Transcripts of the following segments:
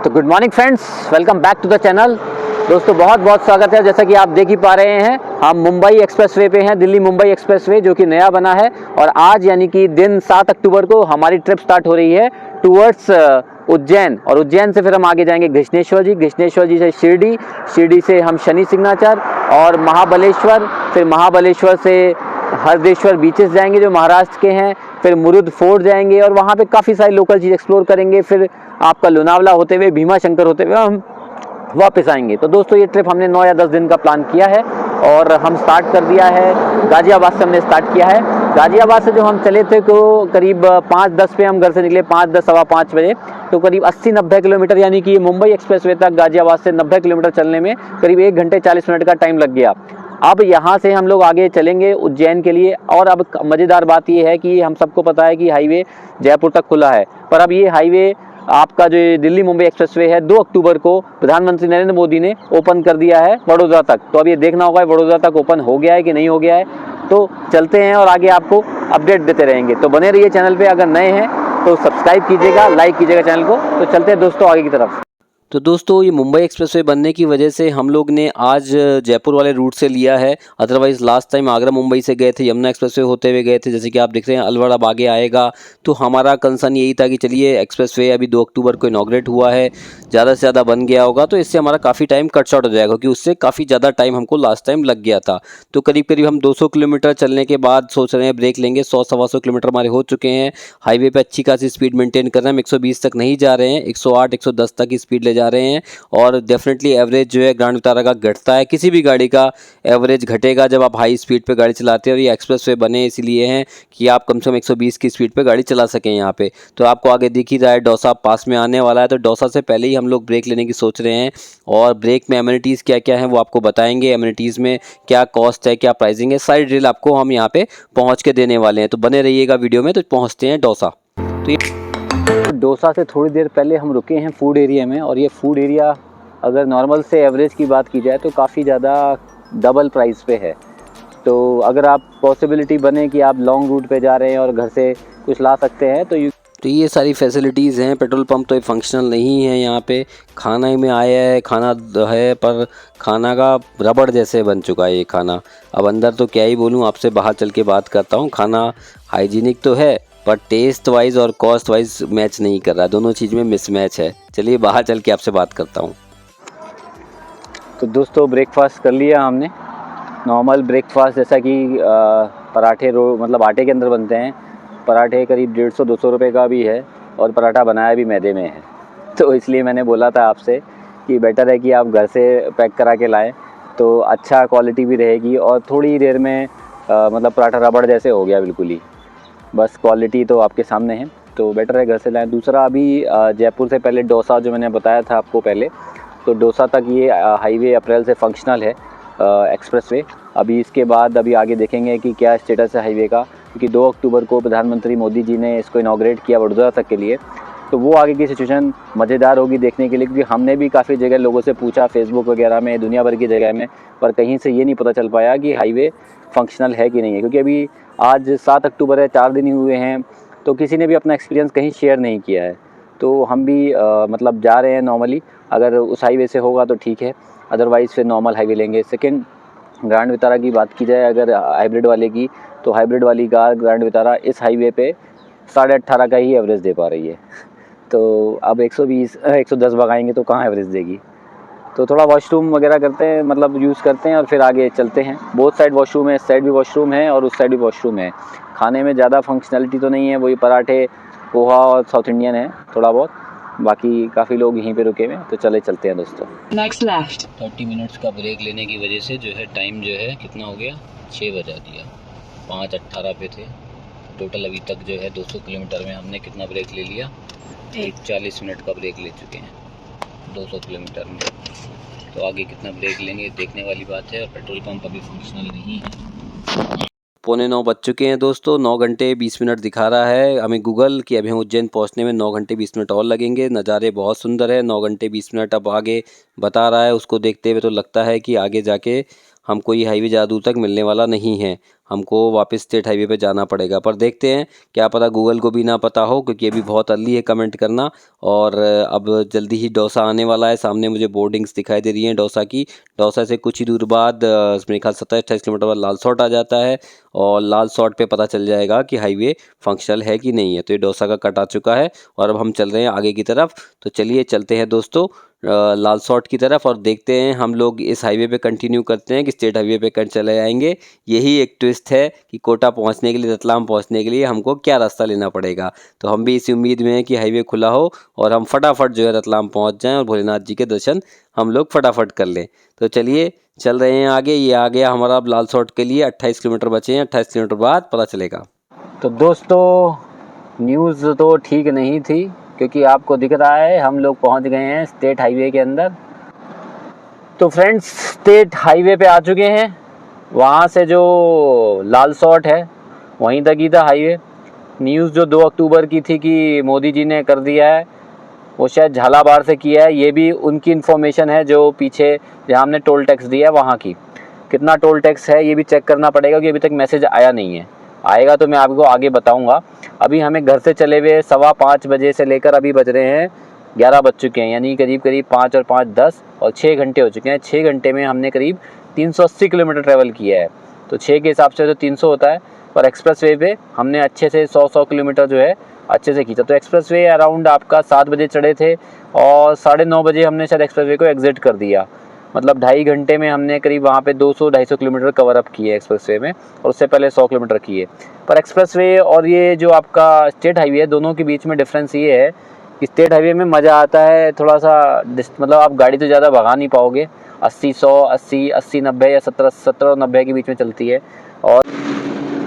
तो good morning friends, welcome back to the channel. दोस्तों बहुत बहुत स्वागत है। जैसा कि आप देख ही पा रहे हैं, हम मुंबई एक्सप्रेसवे पे हैं, दिल्ली मुंबई एक्सप्रेसवे जो कि नया बना है। और आज यानी कि दिन 7 अक्टूबर को हमारी ट्रिप स्टार्ट हो रही है टूवर्ड्स उज्जैन। और उज्जैन से फिर हम आगे जाएंगे घृष्णेश्वर जी से शिरडी, शिरडी से हम शनि सिग्नेचर और महाबलेश्वर, फिर महाबलेश्वर से हरदेश्वर बीचेस जाएंगे जो महाराष्ट्र के हैं, फिर मुरुद फोर्ट जाएंगे और वहाँ पे काफ़ी सारी लोकल चीज़ एक्सप्लोर करेंगे। फिर आपका लोनावला होते हुए, भीमा शंकर होते हुए हम वापस आएंगे। तो दोस्तों ये ट्रिप हमने 9 या 10 दिन का प्लान किया है और हम स्टार्ट कर दिया है गाजियाबाद से। हमने स्टार्ट किया है गाजियाबाद से। जो हम चले थे तो करीब 5:10 पे हम घर से निकले, 5:10 सवा 5 बजे। तो करीब 80-90 किलोमीटर, यानी कि मुंबई एक्सप्रेसवे तक गाजियाबाद से 90 किलोमीटर चलने में करीब 1 घंटे 40 मिनट का टाइम लग गया। अब यहाँ से हम लोग आगे चलेंगे उज्जैन के लिए। और अब मज़ेदार बात ये है कि हम सबको पता है कि हाईवे जयपुर तक खुला है, पर अब ये हाईवे आपका जो दिल्ली मुंबई एक्सप्रेसवे है 2 अक्टूबर को प्रधानमंत्री नरेंद्र मोदी ने ओपन कर दिया है वडोदरा तक। तो अब ये देखना होगा वडोदरा तक ओपन हो गया है कि नहीं हो गया है। तो चलते हैं और आगे आपको अपडेट देते रहेंगे। तो बने रहिए चैनल पे। अगर नए हैं तो सब्सक्राइब कीजिएगा, लाइक कीजिएगा चैनल को। तो चलते हैं दोस्तों आगे की तरफ। तो दोस्तों ये मुंबई एक्सप्रेसवे बनने की वजह से हम लोग ने आज जयपुर वाले रूट से लिया है। Otherwise last time Agra Mumbai से गए थे, यमुना एक्सप्रेसवे होते हुए गए थे, जैसे कि आप देख रहे हैं अलवर अब आगे आएगा। तो हमारा कंसर्न यही था कि चलिए एक्सप्रेसवे अभी 2 अक्टूबर को इनॉग्रेट हुआ है, ज़्यादा से ज़्यादा बन गया होगा तो इससे हमारा काफ़ी टाइम कट शॉर्ट हो जाएगा, क्योंकि उससे काफ़ी ज़्यादा टाइम हमको लास्ट टाइम लग गया था। तो करीब करीब हम 200 किलोमीटर चलने के बाद सोच रहे हैं ब्रेक लेंगे। 100-125 किलोमीटर हमारे हो चुके हैं। हाईवे पे अच्छी खासी स्पीड मेंटेन कर रहे हैं। हम 120 तक नहीं जा रहे हैं, 108-110 तक की स्पीड ले जा रहे हैं। और डेफिनेटली एवरेज जो है ग्रैंड विटारा का घटता है, किसी भी गाड़ी का एवरेज घटेगा जब आप हाई स्पीड पे गाड़ी चलाते हैं। और ये एक्सप्रेसवे बने इसीलिए हैं कि आप कम से कम 120 की स्पीड पे गाड़ी चला सकें यहाँ पे। तो आपको आगे दिख ही रहा है डोसा पास में आने वाला है, तो डोसा से पहले ही हम लोग ब्रेक लेने की सोच रहे हैं। और ब्रेक में एमिनिटीज़ क्या क्या हैं वो आपको बताएंगे, एमिनिटीज़ में क्या कॉस्ट है, क्या प्राइसिंग है, सारी डिटेल आपको हम यहाँ पे पहुँच के देने वाले हैं। तो बने रहिएगा वीडियो में। तो पहुँचते हैं डोसा। तो ये डोसा से थोड़ी देर पहले हम रुके हैं फूड एरिया में। और ये फूड एरिया अगर नॉर्मल से एवरेज की बात की जाए तो काफ़ी ज़्यादा डबल प्राइस पे है। तो अगर आप पॉसिबिलिटी बने कि आप लॉन्ग रूट पे जा रहे हैं और घर से कुछ ला सकते हैं तो ये सारी फैसिलिटीज़ हैं। पेट्रोल पंप तो ये फंक्शनल नहीं है यहाँ पे। खाना में आया है, खाना है, पर खाना का रबड़ जैसे बन चुका है ये खाना। अब अंदर तो क्या ही बोलूँ, आपसे बाहर चल के बात करता हूँ। खाना हाइजीनिक तो है पर टेस्ट वाइज और कॉस्ट वाइज मैच नहीं कर रहा, दोनों चीज़ में मिसमैच है। चलिए बाहर चल के आपसे बात करता हूँ। तो दोस्तों ब्रेकफास्ट कर लिया हमने, नॉर्मल ब्रेकफास्ट जैसा कि पराठे मतलब आटे के अंदर बनते हैं। पराठे करीब 150-200 रुपये का भी है और पराठा बनाया भी मैदे में है। तो इसलिए मैंने बोला था आपसे कि बेटर है कि आप घर से पैक करा के लाएं, तो अच्छा क्वालिटी भी रहेगी और थोड़ी देर में मतलब पराठा रबड़ जैसे हो गया बिल्कुल ही। बस क्वालिटी तो आपके सामने है, तो बेटर है घर से लाएं। दूसरा अभी जयपुर से पहले डोसा जो मैंने बताया था आपको पहले, तो डोसा तक ये हाईवे अप्रैल से फंक्शनल है एक्सप्रेसवे। अभी इसके बाद अभी आगे देखेंगे कि क्या स्टेटस है हाईवे का, क्योंकि 2 अक्टूबर को प्रधानमंत्री मोदी जी ने इसको इनॉग्रेट किया वडोदरा तक के लिए। तो वो आगे की सिचुएशन मज़ेदार होगी देखने के लिए, क्योंकि हमने भी काफ़ी जगह लोगों से पूछा फेसबुक वगैरह में, दुनिया भर की जगह में, पर कहीं से ये नहीं पता चल पाया कि हाईवे फंक्शनल है कि नहीं है। क्योंकि अभी आज 7 अक्टूबर है, 4 दिन ही हुए हैं, तो किसी ने भी अपना एक्सपीरियंस कहीं शेयर नहीं किया है। तो हम भी मतलब जा रहे हैं नॉर्मली। अगर उस हाईवे से होगा तो ठीक है, अदरवाइज़ फिर नॉर्मल हाईवे लेंगे। सेकंड, ग्रैंड विटारा की बात की जाए अगर हाइब्रिड वाले की, तो हाइब्रिड वाली कार ग्रैंड विटारा इस हाईवे पे 18.5 का ही एवरेज दे पा रही है। तो अब 120-110 भगाएंगे तो कहाँ एवरेज देगी। तो थोड़ा वॉशरूम वगैरह करते हैं, मतलब यूज़ करते हैं और फिर आगे चलते हैं। बोथ साइड वॉशरूम है, इस साइड भी वॉशरूम है और उस साइड भी वॉशरूम है। खाने में ज़्यादा फंक्शनैलिटी तो नहीं है, वही पराठे, पोहा और साउथ इंडियन है थोड़ा बहुत। बाकी काफ़ी लोग यहीं पे रुके हुए हैं, तो चलते हैं दोस्तों। नेक्स्ट लेफ्ट 30 मिनट्स का ब्रेक लेने की वजह से जो है टाइम जो है कितना हो गया, 6 बजा दिया। 5:18 पे थे। टोटल अभी तक जो है 200 किलोमीटर में हमने कितना ब्रेक ले लिया, 40 मिनट का ब्रेक ले चुके हैं 200 किलोमीटर में। तो आगे कितना ब्रेक लेंगे देखने वाली बात है। और पेट्रोल पंप अभी फंक्शनल नहीं है। 8:45 बज चुके हैं दोस्तों। 9 घंटे 20 मिनट दिखा रहा है हमें गूगल कि अभी हम उज्जैन पहुंचने में 9 घंटे 20 मिनट और लगेंगे। नज़ारे बहुत सुंदर है। 9 घंटे 20 मिनट अब आगे बता रहा है, उसको देखते हुए तो लगता है कि आगे जाके हमको ये हाईवे ज़्यादा दूर तक मिलने वाला नहीं है। हमको वापस स्टेट हाईवे पे जाना पड़ेगा। पर देखते हैं, क्या पता गूगल को भी ना पता हो, क्योंकि अभी बहुत अर्ली है कमेंट करना। और अब जल्दी ही डोसा आने वाला है। सामने मुझे बोर्डिंग्स दिखाई दे रही हैं डोसा की। डोसा से कुछ ही दूर बाद मेरे ख्याल 27-28 किलोमीटर बाद लालसोट आ जाता है, और लालसोट पे पता चल जाएगा कि हाईवे फंक्शनल है कि नहीं है। तो ये डोसा का कट आ चुका है और अब हम चल रहे हैं आगे की तरफ। तो चलिए चलते हैं दोस्तों लालसोट की तरफ, और देखते हैं हम लोग इस हाईवे पे कंटिन्यू करते हैं कि स्टेट हाईवे पे कर चले आएंगे। यही एक ट्विस्ट है कि कोटा पहुंचने के लिए, रतलाम पहुंचने के लिए हमको क्या रास्ता लेना पड़ेगा। तो हम भी इसी उम्मीद में हैं कि हाईवे खुला हो और हम फटाफट जो है रतलाम पहुंच जाएं और भोलेनाथ जी के दर्शन हम लोग फटाफट कर लें। तो चलिए चल रहे हैं आगे। ये आ गया हमारा अब लालसोट के लिए। 28 किलोमीटर बचे हैं, 28 किलोमीटर बाद पता चलेगा। तो दोस्तों न्यूज़ तो ठीक नहीं थी, क्योंकि आपको दिख रहा है हम लोग पहुंच गए हैं स्टेट हाईवे के अंदर। तो फ्रेंड्स, स्टेट हाईवे पे आ चुके हैं। वहाँ से जो लालसोट है वहीं तक ही था हाईवे। न्यूज़ जो 2 अक्टूबर की थी कि मोदी जी ने कर दिया है, वो शायद झालावाड़ से किया है। ये भी उनकी इन्फॉर्मेशन है जो पीछे जहाँ हमने टोल टैक्स दिया है वहाँ की। कितना टोल टैक्स है ये भी चेक करना पड़ेगा, क्योंकि अभी तक मैसेज आया नहीं है। आएगा तो मैं आपको आगे बताऊंगा। अभी हमें घर से चले हुए 5:15 बजे से लेकर अभी बज रहे हैं 11 बज चुके हैं, यानी करीब 5 और 5 10 और 6 घंटे हो चुके हैं। 6 घंटे में हमने करीब 380 किलोमीटर ट्रैवल किया है। तो 6 के हिसाब से तो 300 होता है, पर एक्सप्रेस वे पे हमने अच्छे से 100 किलोमीटर जो है अच्छे से खींचा। तो एक्सप्रेस वे अराउंड आपका 7 बजे चढ़े थे और 9:30 बजे हमने शायद एक्सप्रेस वे को एग्जिट कर दिया। मतलब 2.5 घंटे में हमने करीब वहाँ पे 200-250 किलोमीटर कवर अप किए एक्सप्रेस वे में, और उससे पहले 100 किलोमीटर किए। पर एक्सप्रेस वे और ये जो आपका स्टेट हाईवे है, दोनों के बीच में डिफरेंस ये है कि स्टेट हाईवे में मज़ा आता है थोड़ा सा, मतलब आप गाड़ी तो ज़्यादा भगा नहीं पाओगे। 80-100, 80-90 या 70-90 के बीच में चलती है। और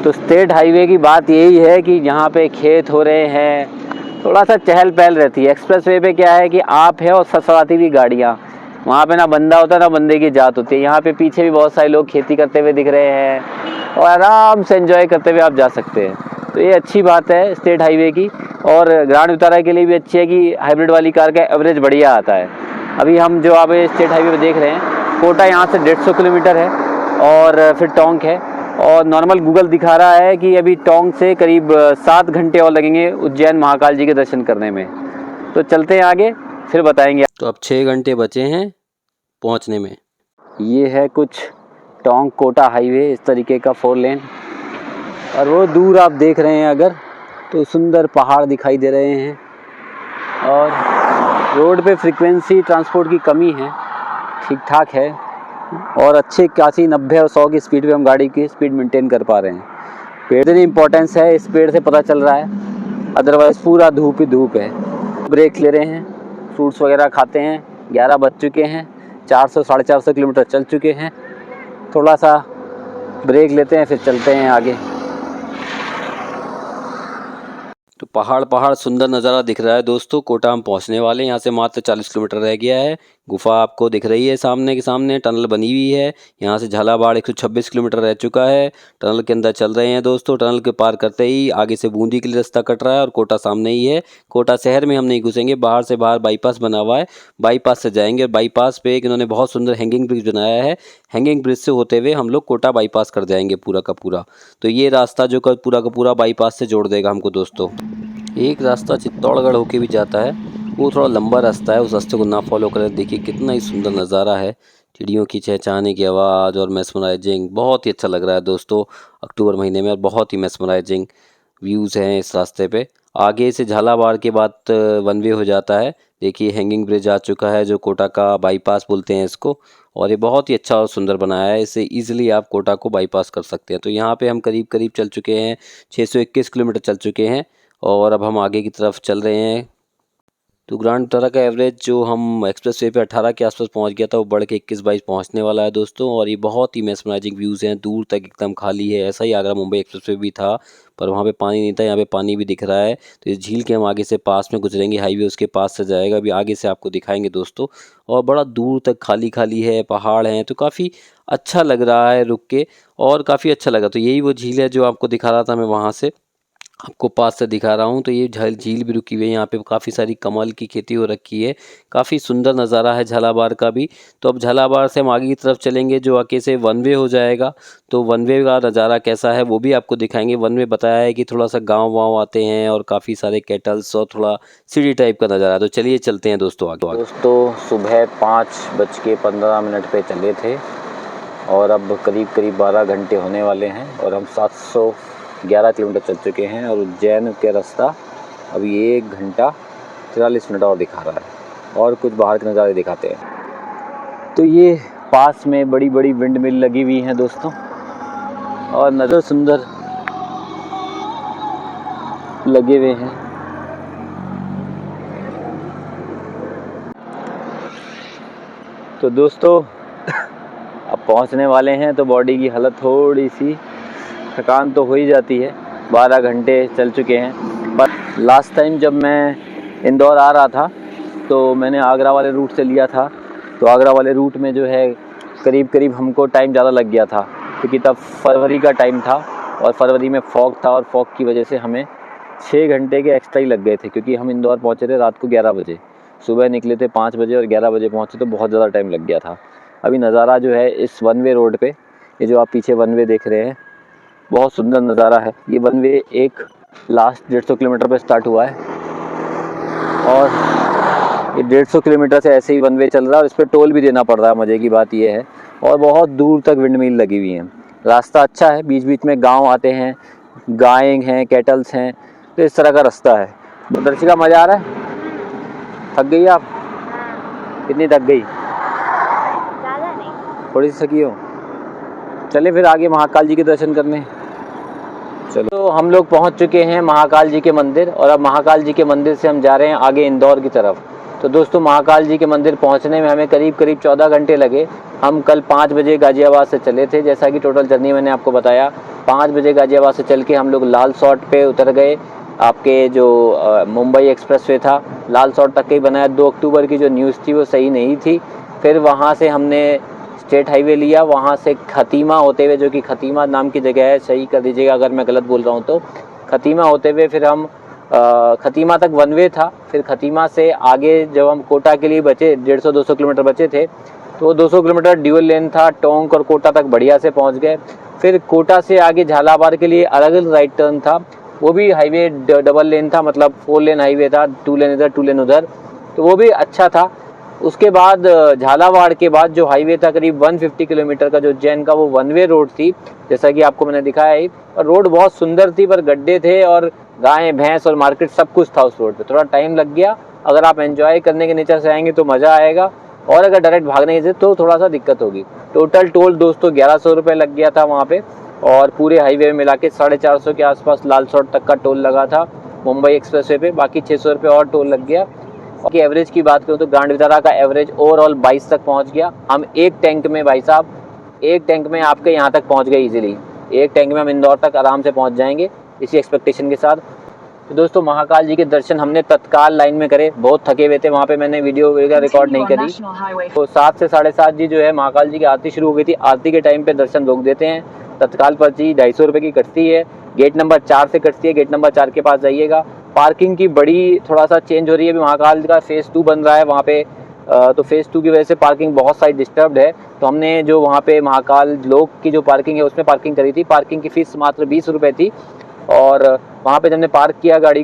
तो स्टेट हाईवे की बात यही है कि यहाँ पे खेत हो रहे हैं, थोड़ा सा चहल पहल रहती है। एक्सप्रेस वे पे क्या है कि आप है और ससुराती भी गाड़ियाँ, वहाँ पे ना बंदा होता है ना बंदे की जात होती है। यहाँ पे पीछे भी बहुत सारे लोग खेती करते हुए दिख रहे हैं और आराम से एंजॉय करते हुए आप जा सकते हैं। तो ये अच्छी बात है स्टेट हाईवे की। और ग्रांड वितारा के लिए भी अच्छी है कि हाइब्रिड वाली कार का एवरेज बढ़िया आता है। अभी हम जो आप स्टेट हाईवे पे देख रहे हैं, कोटा यहाँ से 150 किलोमीटर है और फिर टोंक है। और नॉर्मल गूगल दिखा रहा है कि अभी टोंक से करीब 7 घंटे और लगेंगे उज्जैन महाकाल जी के दर्शन करने में। तो चलते हैं आगे, फिर बताएंगे। तो अब 6 घंटे बचे हैं पहुंचने में। ये है कुछ टोंक कोटा हाईवे, इस तरीके का 4 लेन। और वो दूर आप देख रहे हैं अगर, तो सुंदर पहाड़ दिखाई दे रहे हैं। और रोड पे फ्रीक्वेंसी ट्रांसपोर्ट की कमी है, ठीक ठाक है। और अच्छे खासी 90 और 100 की स्पीड पे हम गाड़ी की स्पीड मेंटेन कर पा रहे हैं। पेड़ की इंपॉर्टेंस है, इस पेड़ से पता चल रहा है, अदरवाइज़ पूरा धूप ही धूप है। ब्रेक ले रहे हैं, फ्रूट्स वगैरह खाते हैं। 11 बज चुके हैं, 400-450 किलोमीटर चल चुके हैं। थोड़ा सा ब्रेक लेते हैं, फिर चलते हैं आगे। तो पहाड़ सुंदर नज़ारा दिख रहा है दोस्तों। कोटा हम पहुंचने वाले हैं, यहाँ से मात्र 40 किलोमीटर रह गया है। गुफा आपको दिख रही है सामने के सामने, टनल बनी हुई है। यहाँ से झालावाड़ 126 किलोमीटर रह चुका है। टनल के अंदर चल रहे हैं दोस्तों। टनल के पार करते ही आगे से बूंदी के लिए रास्ता कट रहा है और कोटा सामने ही है। कोटा शहर में हम नहीं घुसेंगे, बाहर से बाहर बाईपास बना हुआ है, बाईपास से जाएंगे। बाईपास पे एक इन्होंने बहुत सुंदर हैंगिंग ब्रिज बनाया है। हैंगिंग ब्रिज से होते हुए हम लोग कोटा बाईपास कर जाएंगे पूरा का पूरा। तो ये रास्ता जो पूरा का पूरा बाईपास से जोड़ देगा हमको दोस्तों। एक रास्ता चित्तौड़गढ़ होके भी जाता है, वो थोड़ा लंबा रास्ता है, उस रास्ते को ना फॉलो करें। देखिए कितना ही सुंदर नज़ारा है, चिड़ियों की चहचहाने की आवाज़ और मेस्मराइजिंग, बहुत ही अच्छा लग रहा है दोस्तों अक्टूबर महीने में। और बहुत ही मेस्मराइजिंग व्यूज़ हैं इस रास्ते पे। आगे से झालावाड़ के बाद वन वे हो जाता है। देखिए हैंगिंग ब्रिज आ चुका है, जो कोटा का बाईपास बोलते हैं इसको। और ये बहुत ही अच्छा और सुंदर बनाया है, इससे ईजिली आप कोटा को बाईपास कर सकते हैं। तो यहाँ पे हम करीब करीब चल चुके हैं, 621 किलोमीटर चल चुके हैं और अब हम आगे की तरफ चल रहे हैं। तो ग्रांड वितारा का एवरेज जो हम एक्सप्रेस वे पे 18 के आसपास पहुंच गया था, वो बढ़ के 21-22 पहुंचने वाला है दोस्तों। और ये बहुत ही मेस्मराइजिंग व्यूज़ हैं, दूर तक एकदम खाली है। ऐसा ही आगरा मुंबई एक्सप्रेस वे भी था, पर वहाँ पे पानी नहीं था, यहाँ पे पानी भी दिख रहा है। तो इस झील के हम आगे से पास में गुजरेंगे, हाईवे उसके पास से जाएगा, अभी आगे से आपको दिखाएंगे दोस्तों। और बड़ा दूर तक खाली खाली है, पहाड़ हैं, तो काफ़ी अच्छा लग रहा है रुक के, और काफ़ी अच्छा लगा। तो यही वो झील है जो आपको दिखा रहा था मैं वहाँ से। आपको पास से दिखा रहा हूँ। तो ये झील भी रुकी हुई है, यहाँ पे काफ़ी सारी कमल की खेती हो रखी है। काफ़ी सुंदर नज़ारा है झालावाड़ का भी। तो अब झालावाड़ से हम आगे की तरफ चलेंगे, जो आगे से वन वे हो जाएगा। तो वन वे का नज़ारा कैसा है वो भी आपको दिखाएंगे। वन वे बताया है कि थोड़ा सा गाँव वाँव आते हैं और काफ़ी सारे कैटल्स और थोड़ा सिटी टाइप का नज़ारा है। तो चलिए चलते हैं दोस्तों आगे। दोस्तों सुबह 5:15 पे चले थे और अब करीब 12 घंटे होने वाले हैं और हम 711 किलोमीटर चल चुके हैं और उज्जैन के रास्ता अभी 1 घंटा 43 मिनट और दिखा रहा है और कुछ बाहर के नज़ारे दिखाते हैं। तो ये पास में बड़ी बड़ी विंड मिल लगी हुई हैं दोस्तों और नज़र सुंदर लगे हुए हैं। तो दोस्तों अब पहुंचने वाले हैं तो बॉडी की हालत थोड़ी सी थकान तो हो ही जाती है। 12 घंटे चल चुके हैं। पर लास्ट टाइम जब मैं इंदौर आ रहा था तो मैंने आगरा वाले रूट से लिया था। तो आगरा वाले रूट में जो है करीब हमको टाइम ज़्यादा लग गया था क्योंकि तब फरवरी का टाइम था और फरवरी में फॉग था और फॉग की वजह से हमें 6 घंटे के एक्स्ट्रा ही लग गए थे क्योंकि हम इंदौर पहुँचे थे रात को 11 बजे। सुबह निकले थे 5 बजे और 11 बजे पहुँचे तो बहुत ज़्यादा टाइम लग गया था। अभी नज़ारा जो है इस वन वे रोड पे, ये जो आप पीछे वन वे देख रहे हैं, बहुत सुंदर नज़ारा है। ये वन वे एक लास्ट 150 किलोमीटर पे स्टार्ट हुआ है और ये 150 किलोमीटर से ऐसे ही वन वे चल रहा है और इस पर टोल भी देना पड़ रहा है। मज़े की बात ये है और बहुत दूर तक विंड मिल लगी हुई हैं। रास्ता अच्छा है, बीच बीच में गाँव आते हैं, गायें हैं, कैटल्स हैं, तो इस तरह का रास्ता है। दर्शिका मज़ा आ रहा है? थक गई आप? कितनी थक गई? थोड़ी सी थकी हो? चले फिर आगे महाकाल जी के दर्शन करने। चलो तो हम लोग पहुंच चुके हैं महाकाल जी के मंदिर और अब महाकाल जी के मंदिर से हम जा रहे हैं आगे इंदौर की तरफ। तो दोस्तों महाकाल जी के मंदिर पहुंचने में हमें करीब 14 घंटे लगे। हम कल 5 बजे गाज़ियाबाद से चले थे, जैसा कि टोटल जर्नी मैंने आपको बताया। 5 बजे गाज़ियाबाद से चल के हम लोग लाल सॉट पे उतर गए। आपके जो मुंबई एक्सप्रेस वे था लाल सॉट तक ही बनाया। 2 अक्टूबर की जो न्यूज़ थी वो सही नहीं थी। फिर वहाँ से हमने स्टेट हाईवे लिया, वहाँ से खतीमा होते हुए, जो कि खतीमा नाम की जगह है, सही कर दीजिएगा अगर मैं गलत बोल रहा हूँ तो। खतीमा होते हुए फिर हम खतीमा तक वन वे था। फिर खतीमा से आगे जब हम कोटा के लिए बचे, 150-200 किलोमीटर बचे थे, तो 200 किलोमीटर ड्यूअल लेन था। टोंक और कोटा तक बढ़िया से पहुँच गए। फिर कोटा से आगे झालावाड़ के लिए अलग राइट टर्न था, वो भी हाईवे डबल लेन था, मतलब 4 लेन हाईवे था, 2 लेन इधर 2 लेन उधर, तो वो भी अच्छा था। उसके बाद झालावाड़ के बाद जो हाईवे था करीब 150 किलोमीटर का, जो उज्जैन का, वो वन वे रोड थी, जैसा कि आपको मैंने दिखाया है। और रोड बहुत सुंदर थी पर गड्ढे थे और गायें भैंस और मार्केट सब कुछ था उस रोड पे। थोड़ा टाइम लग गया। अगर आप एंजॉय करने के नेचर से आएंगे तो मज़ा आएगा और अगर डायरेक्ट भागने से तो थोड़ा सा दिक्कत होगी। टोटल टोल दोस्तों 1100 रुपये लग गया था वहाँ पे और पूरे हाईवे में मिला के 450 के आसपास लाल सॉट तक का टोल लगा था मुंबई एक्सप्रेस वे पे। बाकी 600 रुपये और टोल लग गया। और एवरेज की बात करूँ तो ग्रांड वितारा का एवरेज ओवरऑल 22 तक पहुंच गया। हम एक टैंक में, भाई साहब, एक टैंक में आपके यहाँ तक पहुंच गए इजीली। एक टैंक में हम इंदौर तक आराम से पहुंच जाएंगे इसी एक्सपेक्टेशन के साथ। तो दोस्तों महाकाल जी के दर्शन हमने तत्काल लाइन में करे। बहुत थके हुए थे, वहाँ पे मैंने वीडियो वगैरह रिकॉर्ड नहीं करी। तो 7 से 7:30 जी जो है महाकाल जी की आरती शुरू हो गई थी। आरती के टाइम पे दर्शन रोक देते हैं। तत्काल पर्ची 250 रुपये की कटती है। गेट नंबर 4 से कटती है। गेट नंबर 4 के पास जाइएगा। पार्किंग की बड़ी थोड़ा सा चेंज हो रही है। अभी महाकाल का फेज़ 2 बन रहा है वहाँ पे, तो फेज़ 2 की वजह से पार्किंग बहुत सारी डिस्टर्ब्ड है। तो हमने जो वहाँ पे महाकाल लोक की जो पार्किंग है उसमें पार्किंग करी थी। पार्किंग की फ़ीस मात्र 20 रुपये थी और वहाँ पे जब हमने पार्क किया गाड़ी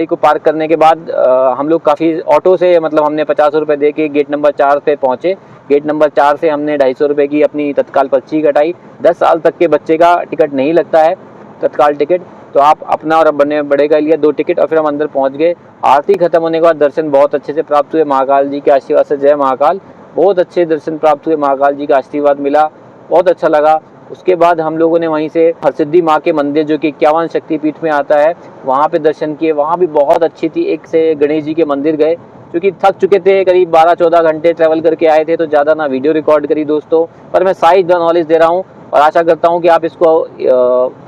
को पार्क करने के बाद हम लोग काफ़ी ऑटो से, मतलब हमने 50 रुपये दे के गेट नंबर 4 पे पहुँचे। गेट नंबर 4 से हमने 250 रुपये की अपनी तत्काल पर्ची कटाई। 10 साल तक के बच्चे का टिकट नहीं लगता है तत्काल टिकट, तो आप अपना और बने बड़े का लिया 2 टिकट और फिर हम अंदर पहुंच गए। आरती खत्म होने के बाद दर्शन बहुत अच्छे से प्राप्त हुए महाकाल जी के आशीर्वाद से। जय महाकाल। बहुत अच्छे दर्शन प्राप्त हुए, महाकाल जी का आशीर्वाद मिला, बहुत अच्छा लगा। उसके बाद हम लोगों ने वहीं से हरसिद्धि माँ के मंदिर, जो कि 51 शक्तिपीठ में आता है, वहाँ पे दर्शन किए। वहाँ भी बहुत अच्छी थी। एक से गणेश जी के मंदिर गए, क्योंकि थक चुके थे, करीब 12-14 घंटे ट्रैवल करके आए थे, तो ज़्यादा ना वीडियो रिकॉर्ड करी दोस्तों, पर मैं साइज नॉलेज दे रहा हूँ और आशा करता हूँ कि आप इसको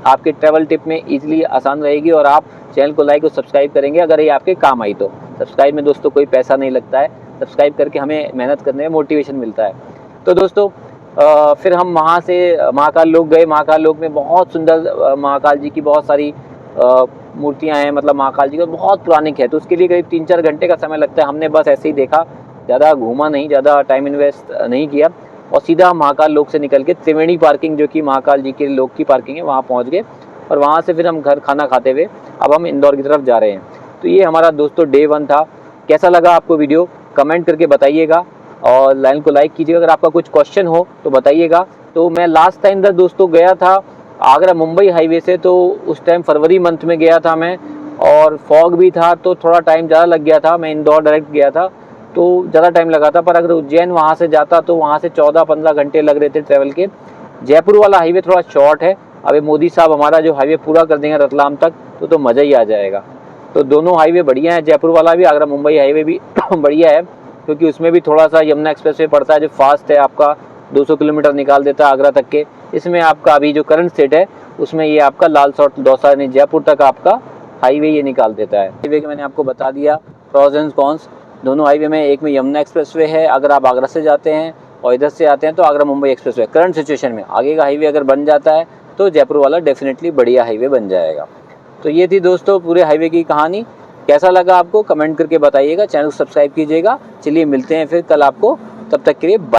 आपके ट्रैवल टिप में इजीली आसान रहेगी और आप चैनल को लाइक और सब्सक्राइब करेंगे अगर ये आपके काम आई तो। सब्सक्राइब में दोस्तों कोई पैसा नहीं लगता है, सब्सक्राइब करके हमें मेहनत करने में मोटिवेशन मिलता है। तो दोस्तों फिर हम वहाँ से महाकाल लोक गए। महाकाल लोक में बहुत सुंदर महाकाल जी की बहुत सारी मूर्तियाँ हैं, मतलब महाकाल जी का बहुत पुरानी है, तो उसके लिए करीब 3-4 घंटे का समय लगता है। हमने बस ऐसे ही देखा, ज़्यादा घूमा नहीं, ज़्यादा टाइम इन्वेस्ट नहीं किया, और सीधा महाकाल लोक से निकल के त्रिवेणी पार्किंग, जो कि महाकाल जी के लोक की पार्किंग है, वहाँ पहुँच गए, और वहाँ से फिर हम घर खाना खाते हुए अब हम इंदौर की तरफ जा रहे हैं। तो ये हमारा दोस्तों डे 1 था। कैसा लगा आपको वीडियो कमेंट करके बताइएगा, और लाइन को लाइक कीजिएगा। अगर आपका कुछ क्वेश्चन हो तो बताइएगा। तो मैं लास्ट टाइम दोस्तों गया था आगरा मुंबई हाईवे से, तो उस टाइम फरवरी मंथ में गया था मैं, और फॉग भी था, तो थोड़ा टाइम ज़्यादा लग गया था। मैं इंदौर डायरेक्ट गया था तो ज़्यादा टाइम लगा था, पर अगर उज्जैन वहाँ से जाता तो वहाँ से 14-15 घंटे लग रहे थे ट्रैवल के। जयपुर वाला हाईवे थोड़ा शॉर्ट है। अभी मोदी साहब हमारा जो हाईवे पूरा कर देंगे रतलाम तक, तो मज़ा ही आ जाएगा। तो दोनों हाईवे बढ़िया है, जयपुर वाला भी, आगरा मुंबई हाईवे भी बढ़िया है, क्योंकि उसमें भी थोड़ा सा यमुना एक्सप्रेसवे पड़ता है जो फास्ट है, आपका 200 किलोमीटर निकाल देता है आगरा तक के। इसमें आपका अभी जो करंट स्टेट है उसमें ये आपका लालसोट दौसा यानी जयपुर तक आपका हाईवे ये निकाल देता है। हाईवे के मैंने आपको बता दिया प्रॉस एंड कॉन्स दोनों हाईवे में। एक में यमुना एक्सप्रेसवे है, अगर आप आगरा से जाते हैं और इधर से आते हैं तो Agra Mumbai expressway. Current situation में आगे का हाईवे अगर बन जाता है तो जयपुर वाला डेफिनेटली बढ़िया हाईवे बन जाएगा। तो ये थी दोस्तों पूरे हाईवे की कहानी। कैसा लगा आपको कमेंट करके बताइएगा, चैनल को सब्सक्राइब कीजिएगा। चलिए मिलते हैं फिर कल आपको, तब तक के लिए बाय।